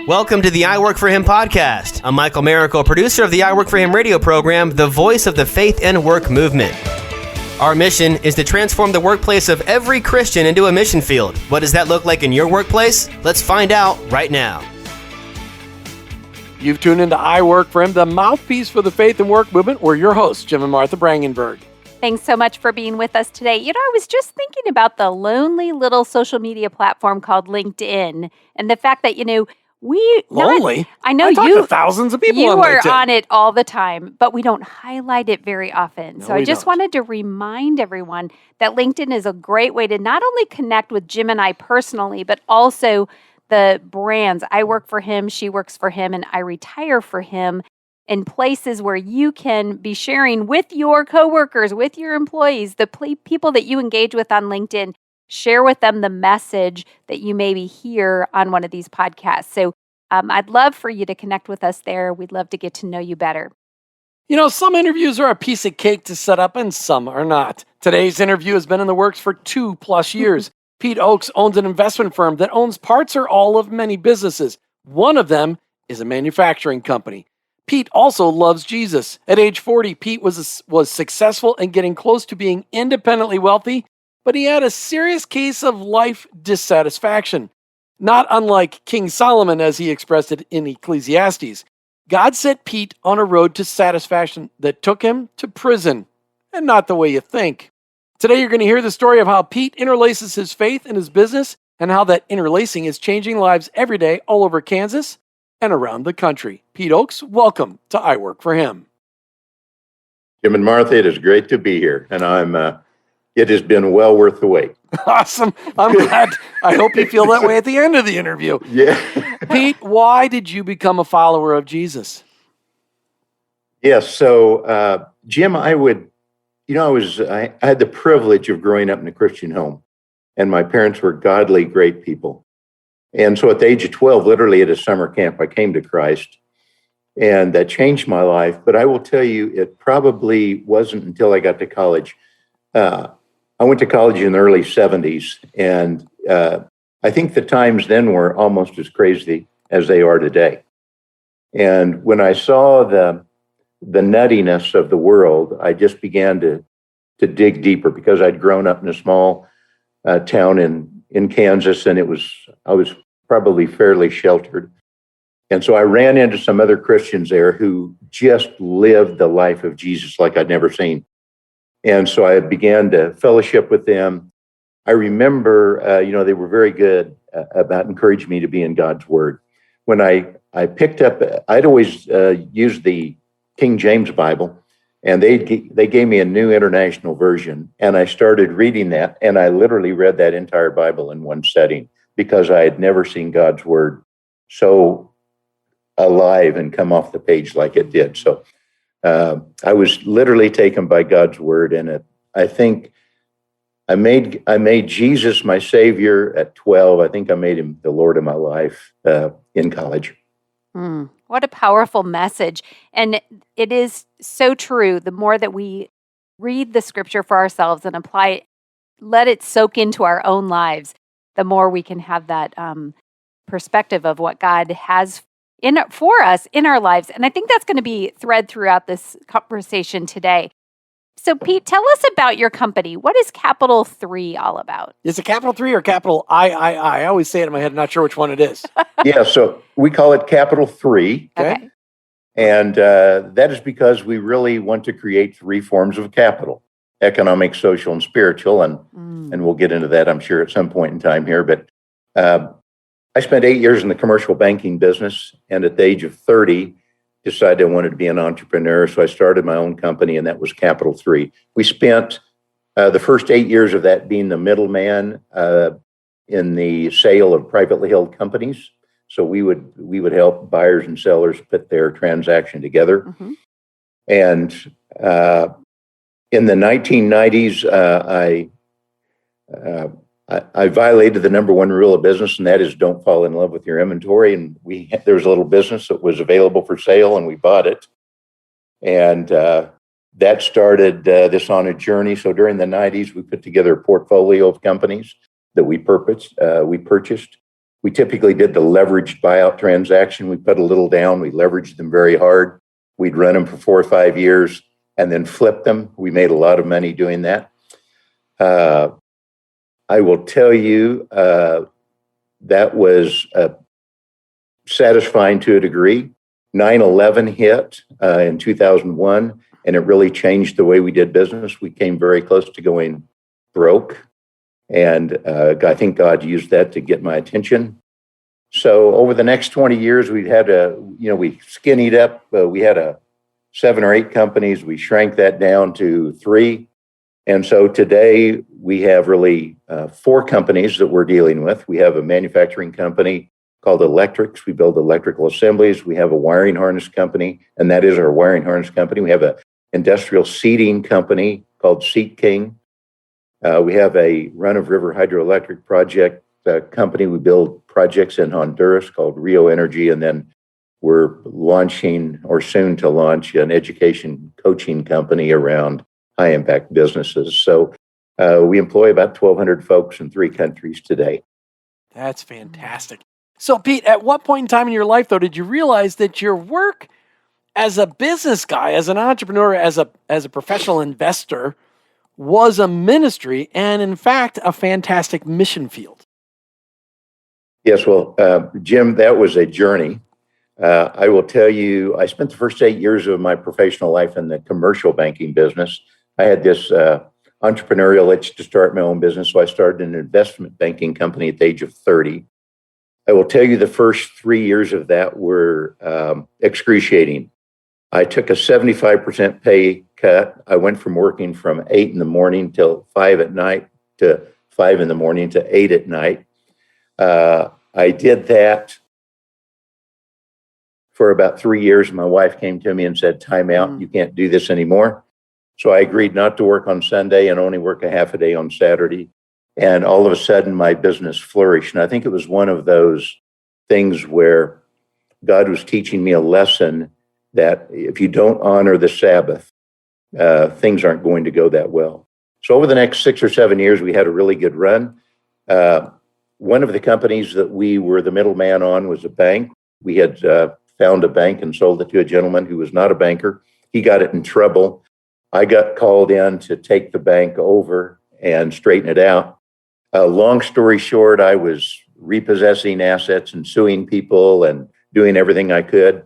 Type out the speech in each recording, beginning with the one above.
Welcome to the I Work For Him podcast. I'm Michael Miracle, producer of the I Work For Him radio program, the voice of the faith and work movement. Our mission is to transform the workplace of every Christian into a mission field. What does that look like in your workplace? Let's find out right now. You've tuned into I Work For Him, the mouthpiece for the faith and work movement. We're your hosts, Jim and Martha Brangenberg. Thanks so much for being with us today. You know, I was just thinking about the lonely little social media platform called LinkedIn and the fact that, Lonely? I know I talk to thousands of people you on LinkedIn. are on it all the time, but we don't highlight it very often. No, so I just wanted to remind everyone that LinkedIn is a great way to not only connect with Jim and I personally, but also the brands. I work for him, she works for him, and I retire for him, in places where you can be sharing with your coworkers, with your employees, the people that you engage with on LinkedIn. Share with them the message that you maybe hear on one of these podcasts. So I'd love for you to connect with us there. We'd love to get to know you better. You know, some interviews are a piece of cake to set up and some are not. Today's interview has been in the works for 2+ years. Pete Ochs owns an investment firm that owns parts or all of many businesses. One of them is a manufacturing company. Pete also loves Jesus. At age 40, Pete was successful in getting close to being independently wealthy, but he had a serious case of life dissatisfaction. Not unlike King Solomon, as he expressed it in Ecclesiastes. God set Pete on a road to satisfaction that took him to prison, and not the way you think. Today you're going to hear the story of how Pete interlaces his faith and his business, and how that interlacing is changing lives every day all over Kansas and around the country. Pete Ochs, welcome to I Work For Him. Jim and Martha, it is great to be here, and it has been well worth the wait. Awesome. I'm glad. I hope you feel that way at the end of the interview. Yeah. Pete, why did you become a follower of Jesus? Yes. So, Jim, I had the privilege of growing up in a Christian home, and my parents were godly, great people. And so at the age of 12, literally at a summer camp, I came to Christ, and that changed my life. But I will tell you, it probably wasn't until I got to college. I went to college in the early 70s, and I think the times then were almost as crazy as they are today. And when I saw the nuttiness of the world, I just began to dig deeper, because I'd grown up in a small town in Kansas, and I was probably fairly sheltered. And so I ran into some other Christians there who just lived the life of Jesus like I'd never seen. And so I began to fellowship with them. I remember, they were very good about encouraging me to be in God's Word. When I picked up, I'd always used the King James Bible, and they gave me a New International Version, and I started reading that, and I literally read that entire Bible in one setting, because I had never seen God's Word so alive and come off the page like it did. So I was literally taken by God's Word, and I think I made Jesus my Savior at 12. I think I made him the Lord of my life in college. What a powerful message. And it is so true. The more that we read the scripture for ourselves and apply it, let it soak into our own lives, the more we can have that perspective of what God has for us in our lives. And I think that's going to be thread throughout this conversation today. So, Pete, tell us about your company. What is Capital 3 all about? Is it Capital 3 or Capital I? I always say it in my head, not sure which one it is. Yeah, so we call it Capital 3. Okay. And that is because we really want to create 3 forms of capital: economic, social, and spiritual. And we'll get into that, I'm sure, at some point in time here. But I spent 8 years in the commercial banking business, and at the age of 30, decided I wanted to be an entrepreneur. So I started my own company, and that was Capital 3. We spent the first 8 years of that being the middleman in the sale of privately held companies. So we would help buyers and sellers put their transaction together. Mm-hmm. And in the 1990s, I violated the number one rule of business, and that is don't fall in love with your inventory. And there was a little business that was available for sale, and we bought it. And that started this on a journey. So during the 90s, we put together a portfolio of companies that we purchased. We typically did the leveraged buyout transaction. We put a little down, we leveraged them very hard. We'd run them for 4 or 5 years and then flip them. We made a lot of money doing that. I will tell you that was satisfying to a degree. 9/11 hit in 2001, and it really changed the way we did business. We came very close to going broke, and I think God used that to get my attention. So over the next 20 years, we skinnied up. We had 7 or 8 companies. We shrank that down to 3. And so today we have really 4 companies that we're dealing with. We have a manufacturing company called Electrics. We build electrical assemblies. We have a wiring harness company, and that is our wiring harness company. We have an industrial seating company called Seat King. We have a run-of-river hydroelectric project company. We build projects in Honduras called Rio Energy, and then we're launching or soon to launch an education coaching company around high-impact businesses. So we employ about 1,200 folks in 3 countries today. That's fantastic. So, Pete, at what point in time in your life, though, did you realize that your work as a business guy, as an entrepreneur, as a professional investor, was a ministry and, in fact, a fantastic mission field? Yes, well, Jim, that was a journey. I will tell you, I spent the first 8 years of my professional life in the commercial banking business. I had this entrepreneurial itch to start my own business, so I started an investment banking company at the age of 30. I will tell you the first 3 years of that were excruciating. I took a 75% pay cut. I went from working from 8 in the morning till 5 at night to 5 in the morning to 8 at night. I did that for about 3 years. My wife came to me and said, time out, you can't do this anymore. So I agreed not to work on Sunday and only work a half a day on Saturday. And all of a sudden, my business flourished. And I think it was one of those things where God was teaching me a lesson that if you don't honor the Sabbath, things aren't going to go that well. So over the next 6 or 7 years, we had a really good run. One of the companies that we were the middleman on was a bank. We had found a bank and sold it to a gentleman who was not a banker. He got it in trouble. I got called in to take the bank over and straighten it out. Long story short, I was repossessing assets and suing people and doing everything I could.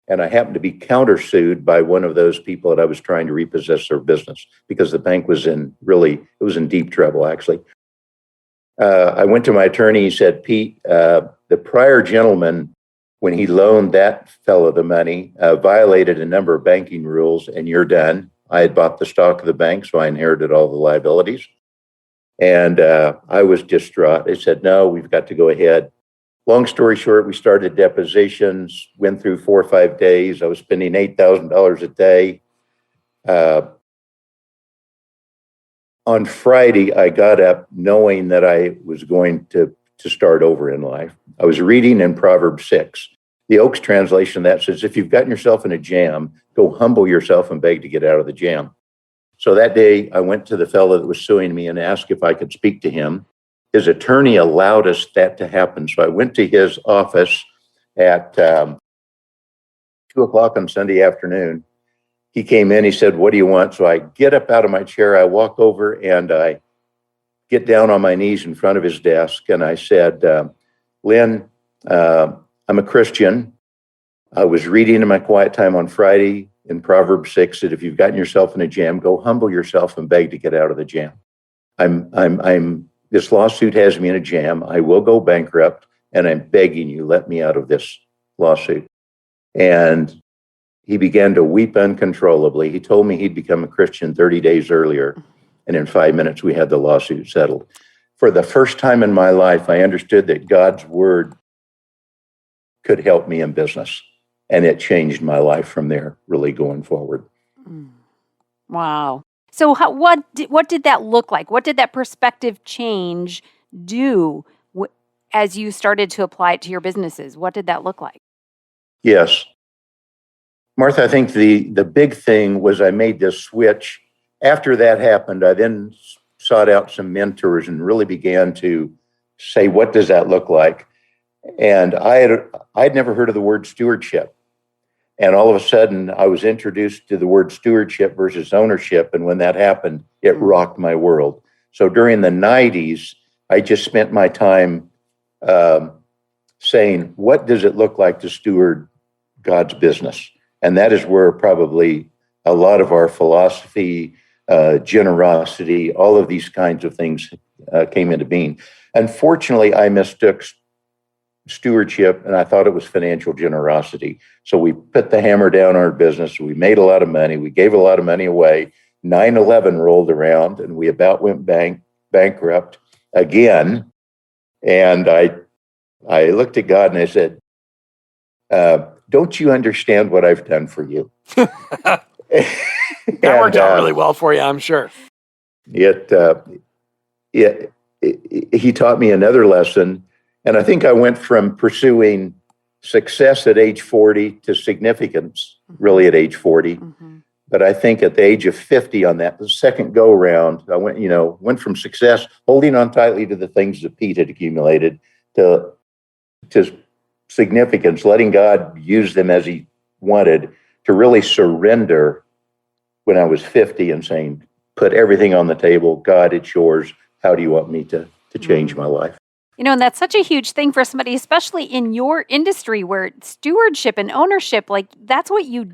And I happened to be countersued by one of those people that I was trying to repossess their business because the bank was in deep trouble, actually. I went to my attorney. He said, Pete, the prior gentleman, when he loaned that fellow the money, violated a number of banking rules, and you're done. I had bought the stock of the bank, so I inherited all the liabilities. And I was distraught. They said, no, we've got to go ahead. Long story short, we started depositions, went through 4 or 5 days. I was spending $8,000 a day. On Friday, I got up knowing that I was going to start over in life. I was reading in Proverbs 6. The Ochs translation of that says, if you've gotten yourself in a jam, go humble yourself and beg to get out of the jam. So that day, I went to the fellow that was suing me and asked if I could speak to him. His attorney allowed us that to happen. So I went to his office at 2 o'clock on Sunday afternoon. He came in, he said, what do you want? So I get up out of my chair, I walk over and I get down on my knees in front of his desk. And I said, Lynn, I'm a Christian. I was reading in my quiet time on Friday in Proverbs 6 that if you've gotten yourself in a jam, go humble yourself and beg to get out of the jam. This lawsuit has me in a jam. I will go bankrupt, and I'm begging you, let me out of this lawsuit. And he began to weep uncontrollably. He told me he'd become a Christian 30 days earlier, and in 5 minutes, we had the lawsuit settled. For the first time in my life, I understood that God's word could help me in business, and it changed my life from there, really going forward. Wow. So what did that look like? What did that perspective change do as you started to apply it to your businesses? What did that look like? Yes. Martha, I think the big thing was I made this switch. After that happened, I then sought out some mentors and really began to say, what does that look like? And I'd never heard of the word stewardship. And all of a sudden, I was introduced to the word stewardship versus ownership. And when that happened, it rocked my world. So during the 90s, I just spent my time saying, what does it look like to steward God's business? And that is where probably a lot of our philosophy, generosity, all of these kinds of things came into being. Unfortunately, I mistook stewardship and I thought it was financial generosity. So we put the hammer down on our business. We made a lot of money. We gave a lot of money away. 9/11 rolled around and we about went bankrupt again. And I looked at God and I said, don't you understand what I've done for you? That worked out really well for you, I'm sure. He taught me another lesson. And I think I went from pursuing success at age 40 to significance really at age 40. Mm-hmm. But I think at the age of 50 on that second go round, I went from success, holding on tightly to the things that Pete had accumulated, to significance, letting God use them as he wanted, to really surrender when I was 50 and saying, put everything on the table. God, it's yours. How do you want me to change my life? And that's such a huge thing for somebody, especially in your industry where stewardship and ownership, like that's what you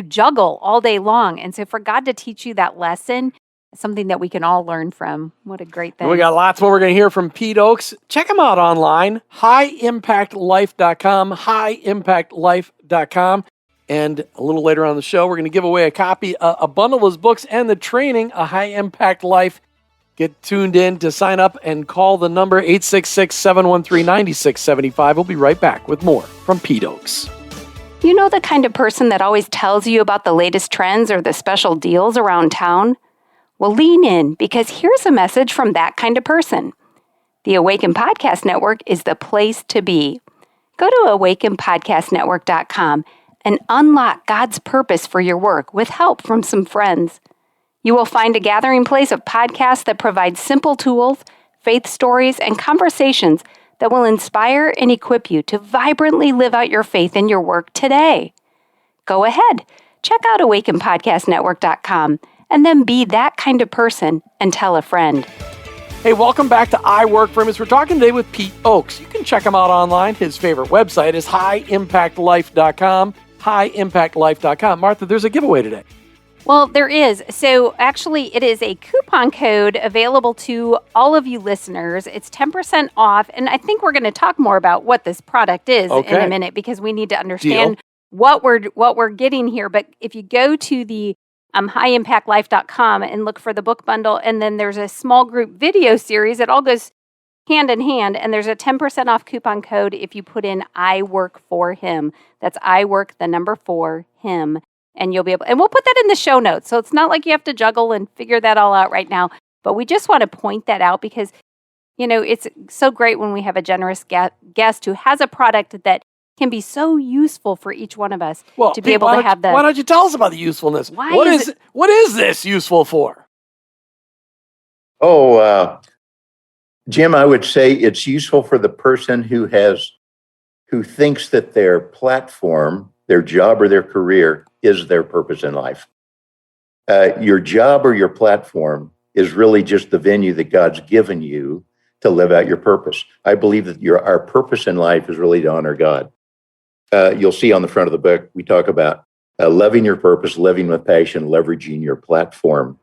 juggle all day long. And so for God to teach you that lesson, something that we can all learn from. What a great thing. We got lots more we're going to hear from Pete Ochs. Check him out online, highimpactlife.com, highimpactlife.com. And a little later on the show, we're going to give away a copy, a bundle of his books and the training, A High Impact Life. Get tuned in to sign up and call the number 866-713-9675. We'll be right back with more from Pete Ochs. You know the kind of person that always tells you about the latest trends or the special deals around town? Well, lean in, because here's a message from that kind of person. The Awaken Podcast Network is the place to be. Go to awakenpodcastnetwork.com and unlock God's purpose for your work with help from some friends. You will find a gathering place of podcasts that provide simple tools, faith stories, and conversations that will inspire and equip you to vibrantly live out your faith in your work today. Go ahead, check out awakenpodcastnetwork.com and then be that kind of person and tell a friend. Hey, welcome back to I Work For Him. We're talking today with Pete Ochs. You can check him out online. His favorite website is highimpactlife.com, highimpactlife.com. Martha, there's a giveaway today. Well, there is. So actually, it is a coupon code available to all of you listeners. It's 10% off. And I think we're going to talk more about what this product is in a minute, because we need to understand what we're getting here. But if you go to the highimpactlife.com and look for the book bundle, and then there's a small group video series, it all goes hand in hand. And there's a 10% off coupon code if you put in I Work For Him. That's I Work, the number 4, Him. And you'll be able, and we'll put that in the show notes. So it's not like you have to juggle and figure that all out right now. But we just want to point that out because, it's so great when we have a generous guest who has a product that can be so useful for each one of us to be able to have the. Why don't you tell us about the usefulness? What is this useful for? Jim, I would say it's useful for the person who thinks that their platform, their job or their career is their purpose in life. Your job or your platform is really just the venue that God's given you to live out your purpose. I believe that our purpose in life is really to honor God. You'll see on the front of the book, we talk about loving your purpose, living with passion, leveraging your platform.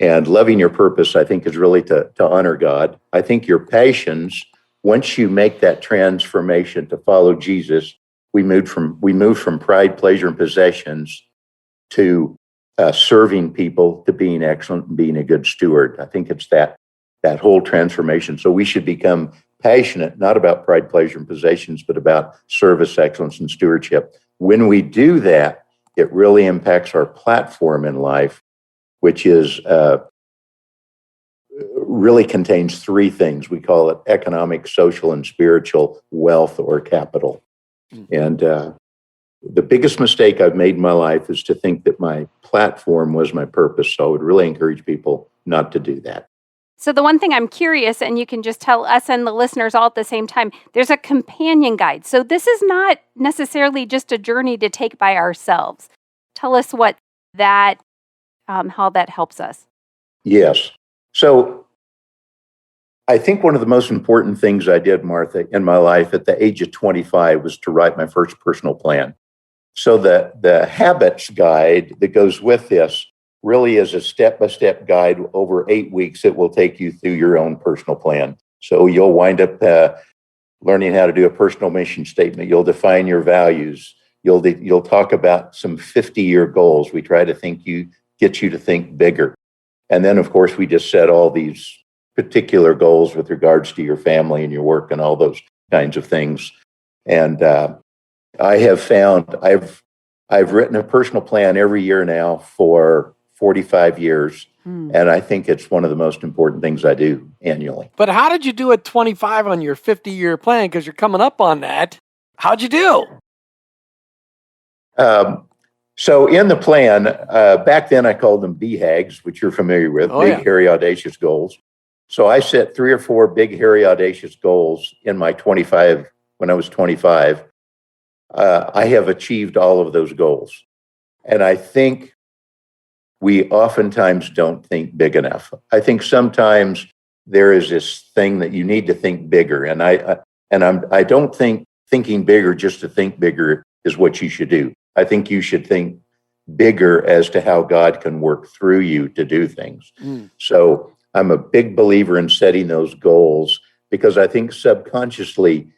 And loving your purpose, I think, is really to honor God. I think your passions, once you make that transformation to follow Jesus, we move from pride, pleasure, and possessions to serving people, to being excellent and being a good steward. I think it's that whole transformation. So we should become passionate, not about pride, pleasure, and possessions, but about service, excellence, and stewardship. When we do that, it really impacts our platform in life, which is really contains 3 things. We call it economic, social, and spiritual wealth or capital. And the biggest mistake I've made in my life is to think that my platform was my purpose. So I would really encourage people not to do that. So the one thing I'm curious, and you can just tell us and the listeners all at the same time, there's a companion guide. So this is not necessarily just a journey to take by ourselves. Tell us what that, how that helps us. Yes. So I think one of the most important things I did, Martha, in my life at the age of 25 was to write my first personal plan. So the habits guide that goes with this really is a step-by-step guide over 8 weeks that will take you through your own personal plan. So you'll wind up learning how to do a personal mission statement. You'll define your values. You'll talk about some 50-year goals. We try to get you to think bigger. And then, of course, we just set all these particular goals with regards to your family and your work and all those kinds of things. And I have found I've written a personal plan every year now for 45 years. And I think it's one of the most important things I do annually. But how did you do at 25 on your 50-year plan? Because you're coming up on that. How'd you do? So in the plan, back then I called them BHAGs, which you're familiar with, hairy, audacious goals. So I set 3 or 4 big, hairy, audacious goals in my 25, when I was 25. I have achieved all of those goals. And I think we oftentimes don't think big enough. I think sometimes there is this thing that you need to think bigger. And I don't think thinking bigger just to think bigger is what you should do. I think you should think bigger as to how God can work through you to do things. So I'm a big believer in setting those goals because I think subconsciously,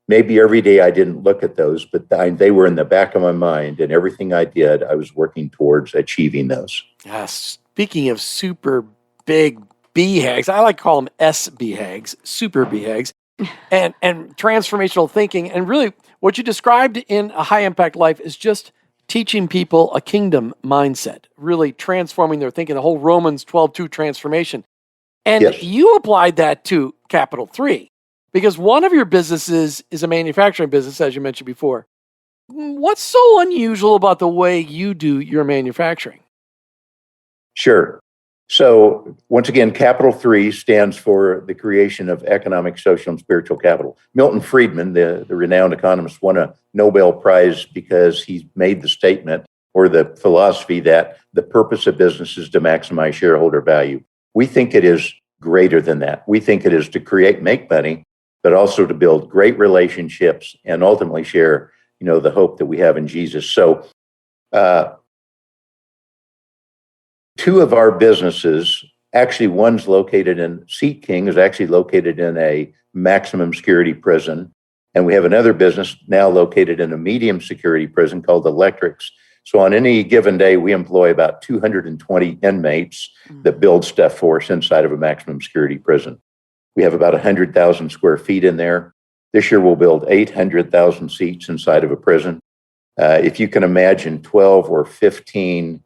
maybe every day I didn't look at those, but they were in the back of my mind, and everything I did, I was working towards achieving those. Speaking of super big BHAGs, I like to call them SBHAGs, super BHAGs, and transformational thinking. And really, what you described in A High Impact Life is just teaching people a kingdom mindset, really transforming their thinking, the whole Romans 12:2 transformation. And you applied that to Capital 3. Because one of your businesses is a manufacturing business, as you mentioned before. What's so unusual about the way you do your manufacturing? Sure. So once again, Capital 3 stands for the creation of economic, social, and spiritual capital. Milton Friedman, the renowned economist, won a Nobel Prize because he made the statement or the philosophy that the purpose of business is to maximize shareholder value. We think it is greater than that. We think it is to make money, but also to build great relationships and ultimately share, the hope that we have in Jesus. So 2 of our businesses, actually one's located in Seat King, is actually located in a maximum security prison. And we have another business now located in a medium security prison called Electrics. So on any given day, we employ about 220 inmates that build stuff for us inside of a maximum security prison. We have about 100,000 square feet in there. This year, we'll build 800,000 seats inside of a prison. If you can imagine 12 or 15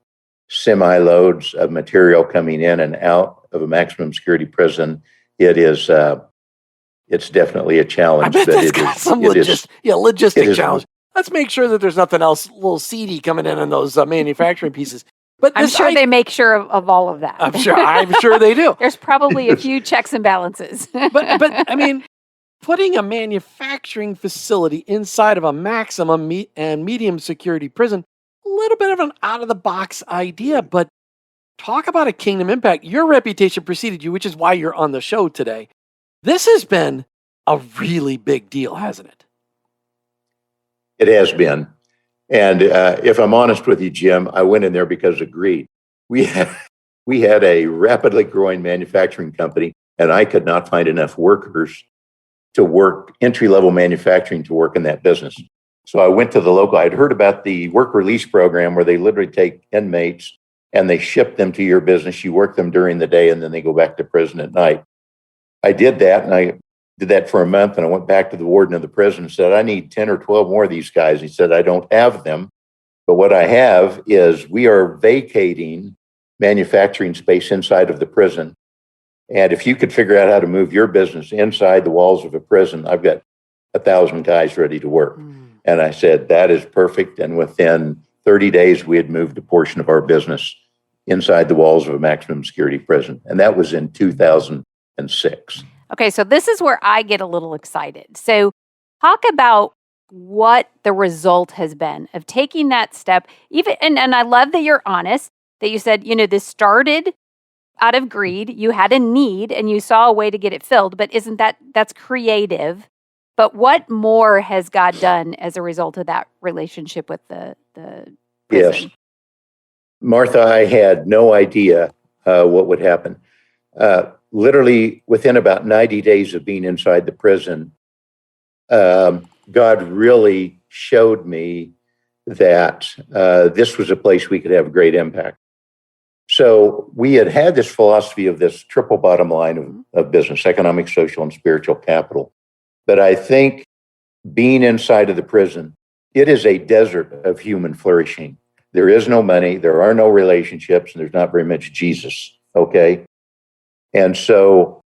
semi-loads of material coming in and out of a maximum security prison, it's definitely a challenge. I bet that's got some logistic challenge. Let's make sure that there's nothing else a little seedy coming in on those manufacturing pieces. But I'm sure they make sure of all of that. I'm sure they do. There's probably a few checks and balances. but I mean, putting a manufacturing facility inside of a maximum and medium security prison, a little bit of an out-of-the-box idea, but talk about a kingdom impact. Your reputation preceded you, which is why you're on the show today. This has been a really big deal, hasn't it? It has been. And if I'm honest with you, Jim, I went in there because of greed. We had a rapidly growing manufacturing company, and I could not find enough workers to work entry-level manufacturing to work in that business. So I went to the local. I'd heard about the work release program where they literally take inmates and they ship them to your business. You work them during the day, and then they go back to prison at night. I did that, and I did that for a month, and I went back to the warden of the prison and said, I need 10 or 12 more of these guys. He said, I don't have them, but what I have is we are vacating manufacturing space inside of the prison. And if you could figure out how to move your business inside the walls of a prison, I've got 1,000 guys ready to work. And I said, that is perfect. And within 30 days, we had moved a portion of our business inside the walls of a maximum security prison. And that was in 2006. Okay, so this is where I get a little excited. So talk about what the result has been of taking that step. Even and I love that you're honest, that you said, this started out of greed. You had a need and you saw a way to get it filled, but that's creative. But what more has God done as a result of that relationship with the prison? Yes. Martha, I had no idea what would happen. Literally within about 90 days of being inside the prison, God really showed me that this was a place we could have great impact. So we had this philosophy of this triple bottom line of business: economic, social, and spiritual capital. But I think being inside of the prison, it is a desert of human flourishing. There is no money, there are no relationships, and there's not very much Jesus, okay? And so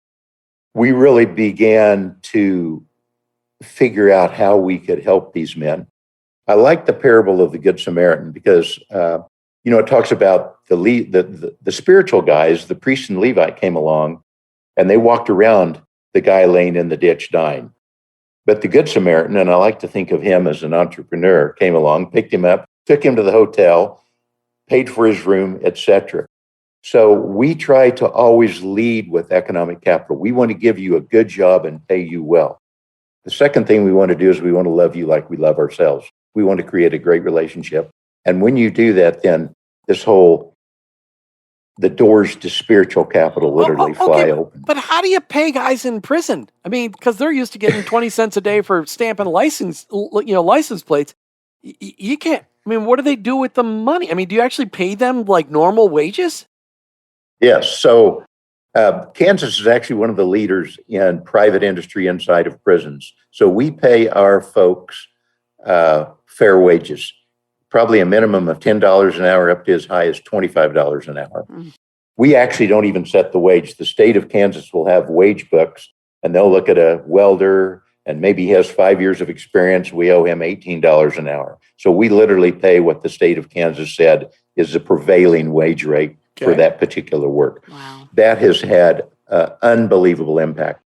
we really began to figure out how we could help these men. I like the parable of the Good Samaritan because, it talks about the spiritual guys, the priest and Levite came along, and they walked around the guy laying in the ditch dying. But the Good Samaritan, and I like to think of him as an entrepreneur, came along, picked him up, took him to the hotel, paid for his room, etc. So we try to always lead with economic capital. We want to give you a good job and pay you well. The second thing we want to do is we want to love you like we love ourselves. We want to create a great relationship. And when you do that, then the doors to spiritual capital literally fly open. But how do you pay guys in prison? I mean, because they're used to getting 20 cents a day for stamping license plates. You can't. I mean, what do they do with the money? I mean, do you actually pay them like normal wages? Yes. So Kansas is actually one of the leaders in private industry inside of prisons. So we pay our folks fair wages. Probably a minimum of $10 an hour up to as high as $25 an hour. We actually don't even set the wage. The state of Kansas will have wage books, and they'll look at a welder, and maybe he has 5 years of experience. We owe him $18 an hour. So we literally pay what the state of Kansas said is the prevailing wage rate for that particular work. Wow. That has had unbelievable impact.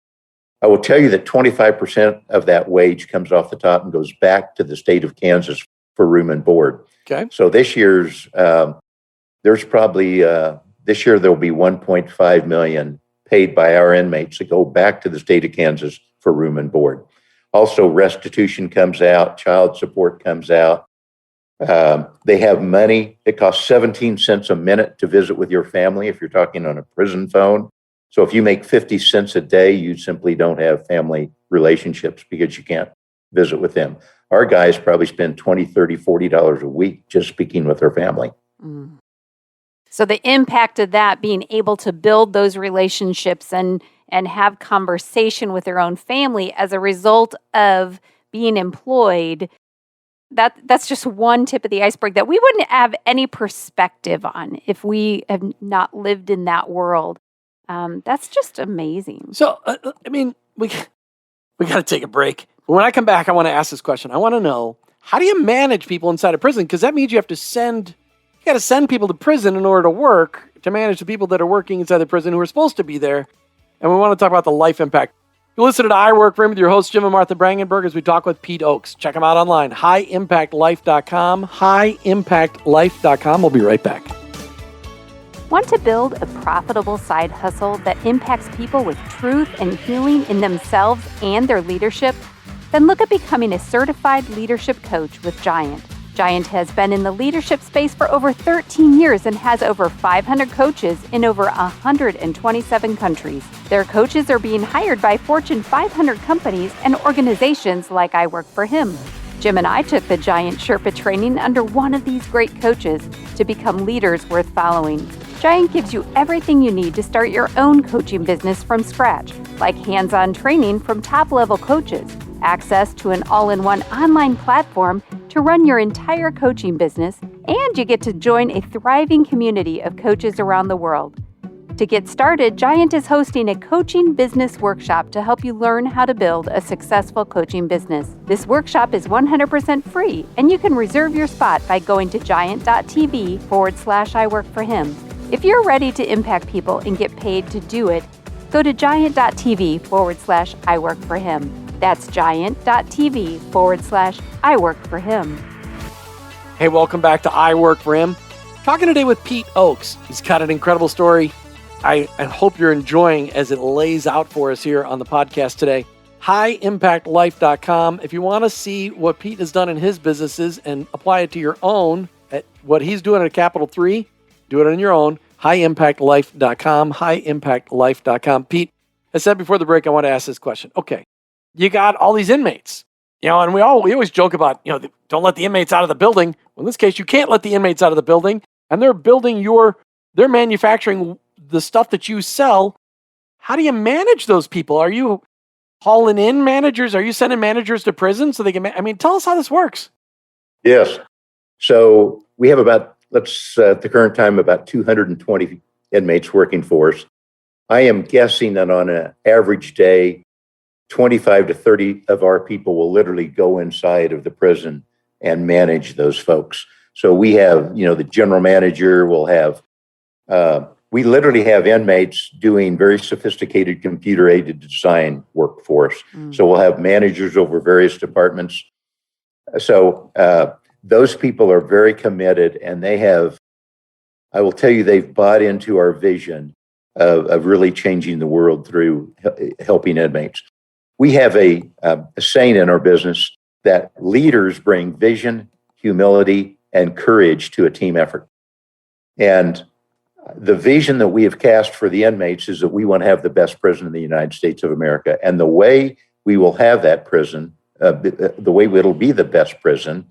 I will tell you that 25% of that wage comes off the top and goes back to the state of Kansas for room and board. Okay. So this year's, there's probably, this year there'll be $1.5 million paid by our inmates to go back to the state of Kansas for room and board. Also, restitution comes out, child support comes out. They have money. It costs 17 cents a minute to visit with your family if you're talking on a prison phone. So if you make 50 cents a day, you simply don't have family relationships because you can't visit with them. Our guys probably spend $20, $30, $40 a week just speaking with their family. So the impact of that, being able to build those relationships and have conversation with their own family as a result of being employed, that's just one tip of the iceberg that we wouldn't have any perspective on if we have not lived in that world. That's just amazing. So, we got to take a break. When I come back, I want to ask this question. I want to know, how do you manage people inside of prison? Because that means you got to send people to prison in order to work, to manage the people that are working inside the prison who are supposed to be there. And we want to talk about the life impact. You're listening to I Work For Him with your hosts, Jim and Martha Brangenberg, as we talk with Pete Ochs. Check them out online, highimpactlife.com, highimpactlife.com. We'll be right back. Want to build a profitable side hustle that impacts people with truth and healing in themselves and their leadership? Then look at becoming a certified leadership coach with Giant. Giant has been in the leadership space for over 13 years and has over 500 coaches in over 127 countries. Their coaches are being hired by Fortune 500 companies and organizations like I Work For Him. Jim and I took the Giant Sherpa training under one of these great coaches to become leaders worth following. Giant gives you everything you need to start your own coaching business from scratch, like hands-on training from top-level coaches, access to an all-in-one online platform to run your entire coaching business, and you get to join a thriving community of coaches around the world. To get started, Giant is hosting a coaching business workshop to help you learn how to build a successful coaching business. This workshop is 100% free, and you can reserve your spot by going to giant.tv/I Work For Him. If you're ready to impact people and get paid to do it, go to giant.tv/I work for him. That's giant.tv/I work for him. Hey, welcome back to I Work for Him. Talking today with Pete Ochs. He's got an incredible story. I hope you're enjoying as it lays out for us here on the podcast today. HighImpactLife.com. If you want to see what Pete has done in his businesses and apply it to your own, at what he's doing at a capital 3, do it on your own. HighImpactLife.com. HighImpactLife.com. Pete, I said before the break, I want to ask this question. Okay, you got all these inmates, and we always joke about, don't let the inmates out of the building. Well, in this case, you can't let the inmates out of the building, and they're they're manufacturing the stuff that you sell. How do you manage those people? Are you hauling in managers? Are you sending managers to prison so they can, tell us how this works. Yes. So we have at the current time, about 220 inmates working for us. I am guessing that on an average day, 25 to 30 of our people will literally go inside of the prison and manage those folks. So we have, the general manager will have, we literally have inmates doing very sophisticated computer-aided design work for us. So we'll have managers over various departments. So those people are very committed, and I will tell you, they've bought into our vision of really changing the world through helping inmates. We have a saying in our business that leaders bring vision, humility, and courage to a team effort. And the vision that we have cast for the inmates is that we want to have the best prison in the United States of America. And the way we will have that prison, the way it'll be the best prison,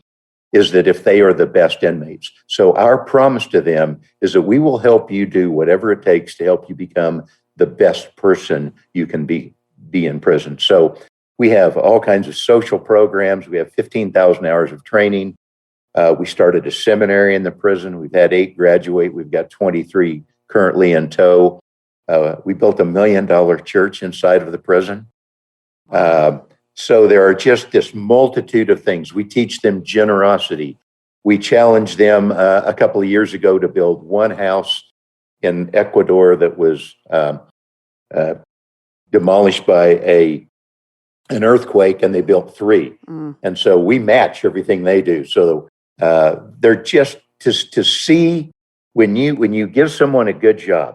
is that if they are the best inmates. So our promise to them is that we will help you do whatever it takes to help you become the best person you can be in prison. So we have all kinds of social programs. We have 15,000 hours of training. We started a seminary in the prison. We've had 8 graduate. We've got 23 currently in tow. We built $1 million church inside of the prison. So there are just this multitude of things. We teach them generosity. We challenged them a couple of years ago to build one house in Ecuador that was demolished by an earthquake, and they built 3. And so we match everything they do. So they're just to see when you give someone a good job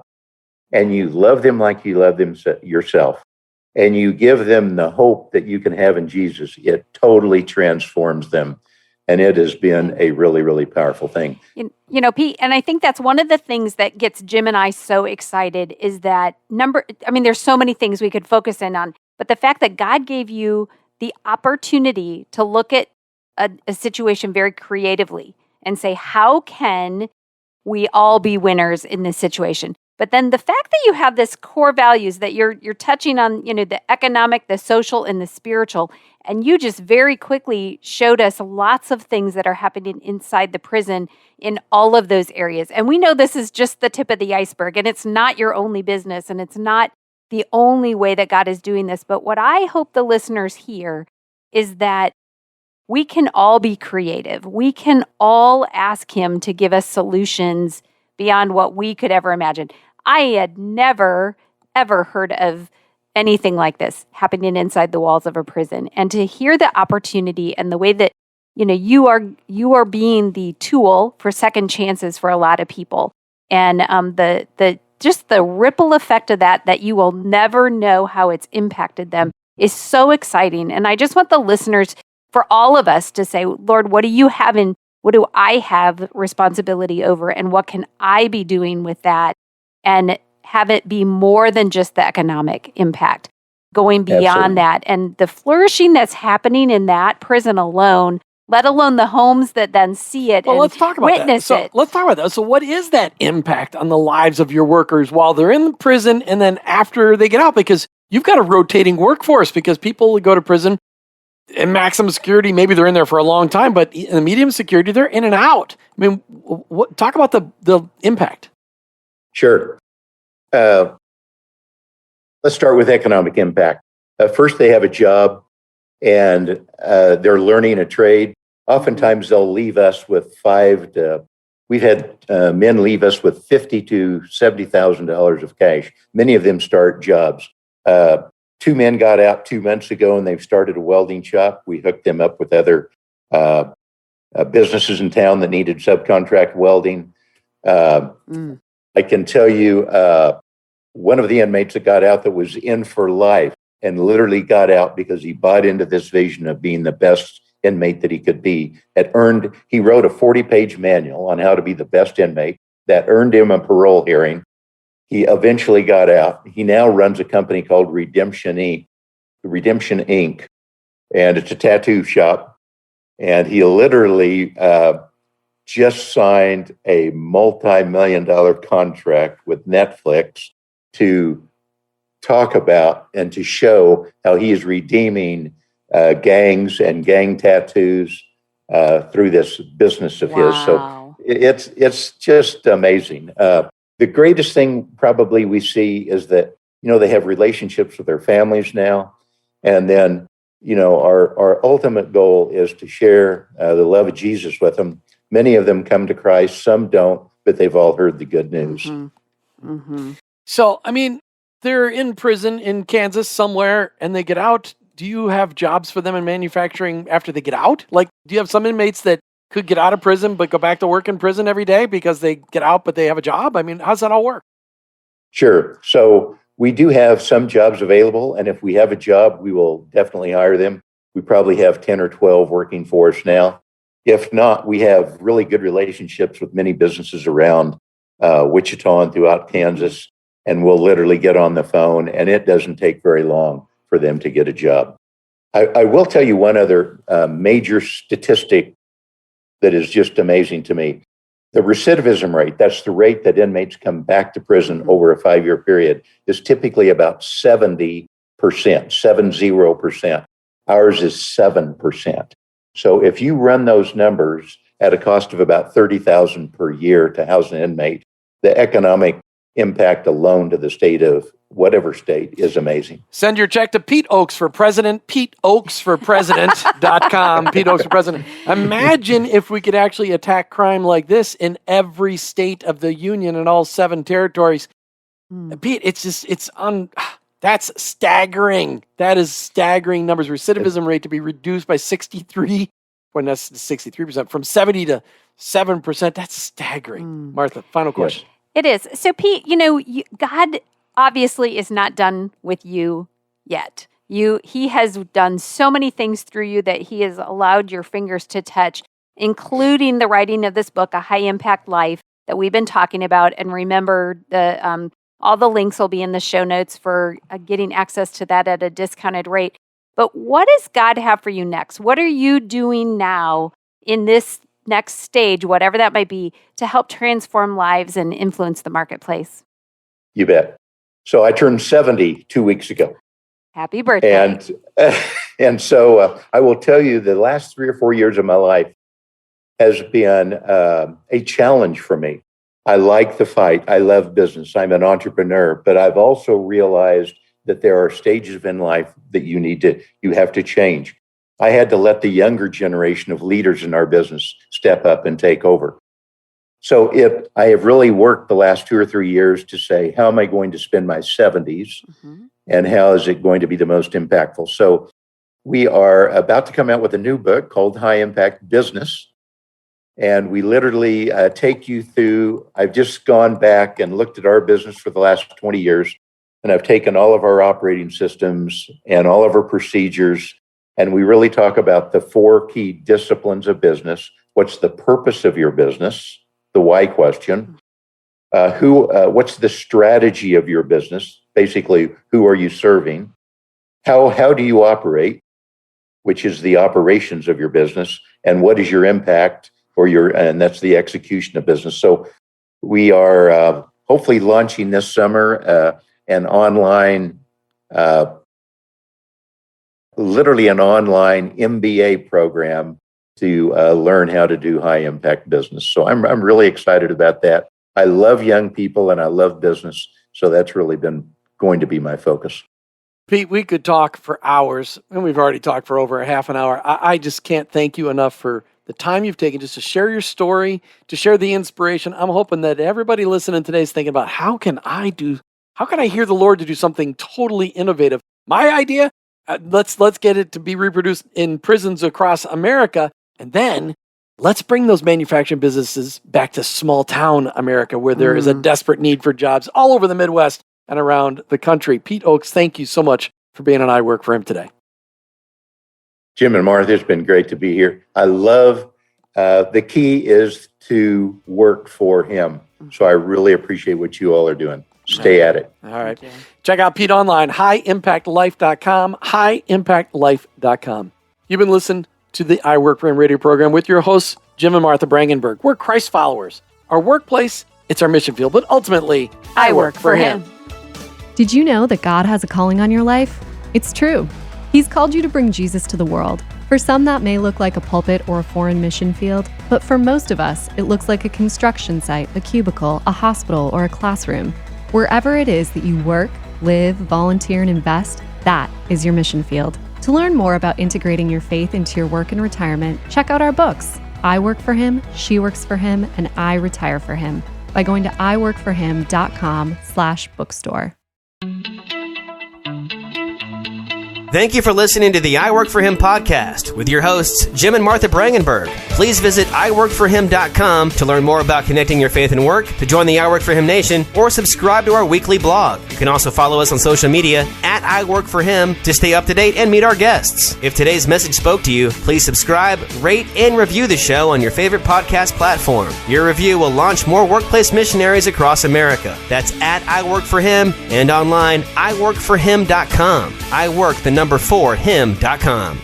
and you love them like you love them yourself, and you give them the hope that you can have in Jesus, it totally transforms them. And it has been a really, really powerful thing. Pete, and I think that's one of the things that gets Jim and I so excited is that there's so many things we could focus in on, but the fact that God gave you the opportunity to look at a situation very creatively and say, how can we all be winners in this situation? But then the fact that you have this core values that you're touching on, the economic, the social, and the spiritual, and you just very quickly showed us lots of things that are happening inside the prison in all of those areas. And we know this is just the tip of the iceberg, and it's not your only business, and it's not the only way that God is doing this. But what I hope the listeners hear is that we can all be creative. We can all ask Him to give us solutions beyond what we could ever imagine. I had never, ever heard of anything like this happening inside the walls of a prison. And to hear the opportunity and the way that, you are being the tool for second chances for a lot of people. And the ripple effect of that you will never know how it's impacted them is so exciting. And I just want the listeners, for all of us, to say, Lord, what do you have in what do I have responsibility over, and what can I be doing with that? And have it be more than just the economic impact, going beyond that. And the flourishing that's happening in that prison alone, let alone the homes that then see it and let's talk about witness that. Let's talk about that. So what is that impact on the lives of your workers while they're in prison and then after they get out? Because you've got a rotating workforce, because people go to prison in maximum security, maybe they're in there for a long time, but in the medium security, they're in and out. Talk about the impact. Sure. Let's start with economic impact. First, they have a job and they're learning a trade. Oftentimes, they'll leave us with we've had men leave us with $50,000 to $70,000 of cash. Many of them start jobs. Two men got out 2 months ago, and they've started a welding shop. We hooked them up with other businesses in town that needed subcontract welding. I can tell you, one of the inmates that got out that was in for life and literally got out because he bought into this vision of being the best inmate that he could be, he wrote a 40-page manual on how to be the best inmate that earned him a parole hearing. He eventually got out. He now runs a company called Redemption Inc., and it's a tattoo shop. And he literally just signed a multi-million-dollar contract with Netflix to talk about and to show how he is redeeming gangs and gang tattoos through this business of his. So it's just amazing. The greatest thing probably we see is that, they have relationships with their families now. And then, our ultimate goal is to share the love of Jesus with them. Many of them come to Christ, some don't, but they've all heard the good news. So, they're in prison in Kansas somewhere and they get out. Do you have jobs for them in manufacturing after they get out? Like, do you have some inmates that could get out of prison but go back to work in prison every day because they get out but they have a job? How's that all work? Sure. So we do have some jobs available, and if we have a job, we will definitely hire them. We probably have 10 or 12 working for us now. If not, we have really good relationships with many businesses around Wichita and throughout Kansas, and we'll literally get on the phone, and it doesn't take very long for them to get a job. I will tell you one other major statistic that is just amazing to me. The recidivism rate, that's the rate that inmates come back to prison over a 5-year period, is typically about 70%, 70%. Ours is 7%. So if you run those numbers at a cost of about $30,000 per year to house an inmate, the economic impact alone to the state of whatever state is amazing. Send your check to Pete Ochs for President, PeteOchsForPresident.com, Pete Ochs for President. Imagine if we could actually attack crime like this in every state of the union in all 7 territories. Pete, that's staggering. That is staggering numbers. Recidivism rate to be reduced by 63%, from 70 to 7%. That's staggering. Martha, final question. Yes. It is. So, Pete, God obviously is not done with you yet. He has done so many things through you that he has allowed your fingers to touch, including the writing of this book, A High Impact Life, that we've been talking about. And remember, all the links will be in the show notes for getting access to that at a discounted rate. But what does God have for you next? What are you doing now in this next stage, whatever that might be, to help transform lives and influence the marketplace? You bet. So I turned 70 2 weeks ago. Happy birthday. And so I will tell you, the last 3 or 4 years of my life has been a challenge for me. I like the fight. I love business. I'm an entrepreneur, but I've also realized that there are stages in life that you have to change. I had to let the younger generation of leaders in our business step up and take over. So I have really worked the last 2 or 3 years to say, how am I going to spend my 70s and how is it going to be the most impactful? So we are about to come out with a new book called High Impact Business. And we literally take you through, I've just gone back and looked at our business for the last 20 years, and I've taken all of our operating systems and all of our procedures, and we really talk about the 4 key disciplines of business. What's the purpose of your business? The why question. What's the strategy of your business? Basically, who are you serving? How do you operate? Which is the operations of your business, and what is your impact and that's the execution of business. So we are hopefully launching this summer an online MBA program to learn how to do high impact business. So I'm really excited about that. I love young people and I love business. So that's really been going to be my focus. Pete, we could talk for hours, and we've already talked for over a half an hour. I just can't thank you enough for the time you've taken just to share your story, to share the inspiration. I'm hoping that everybody listening today is thinking about how can I hear the Lord to do something totally innovative? My idea, let's get it to be reproduced in prisons across America, and then let's bring those manufacturing businesses back to small town America where there is a desperate need for jobs all over the Midwest and around the country. Pete Ochs, thank you so much for being on I Work for Him today. Jim and Martha, it's been great to be here. I love the key is to work for Him. So I really appreciate what you all are doing. Stay at it. All right. Check out Pete online, highimpactlife.com, highimpactlife.com. You've been listening to the I Work for Him radio program with your hosts, Jim and Martha Brangenberg. We're Christ followers. Our workplace, it's our mission field, but ultimately, I work for Him. Did you know that God has a calling on your life? It's true. He's called you to bring Jesus to the world. For some, that may look like a pulpit or a foreign mission field, but for most of us, it looks like a construction site, a cubicle, a hospital, or a classroom. Wherever it is that you work, live, volunteer, and invest, that is your mission field. To learn more about integrating your faith into your work and retirement, check out our books, I Work for Him, She Works for Him, and I Retire for Him, by going to iworkforhim.com/bookstore. Thank you for listening to the I Work for Him podcast with your hosts, Jim and Martha Brangenberg. Please visit iworkforhim.com to learn more about connecting your faith and work, to join the I Work for Him Nation, or subscribe to our weekly blog. You can also follow us on social media at I Work for Him to stay up to date and meet our guests. If today's message spoke to you, please subscribe, rate, and review the show on your favorite podcast platform. Your review will launch more workplace missionaries across America. That's at I Work for Him and online, iworkforhim.com. I work the number 4him.com.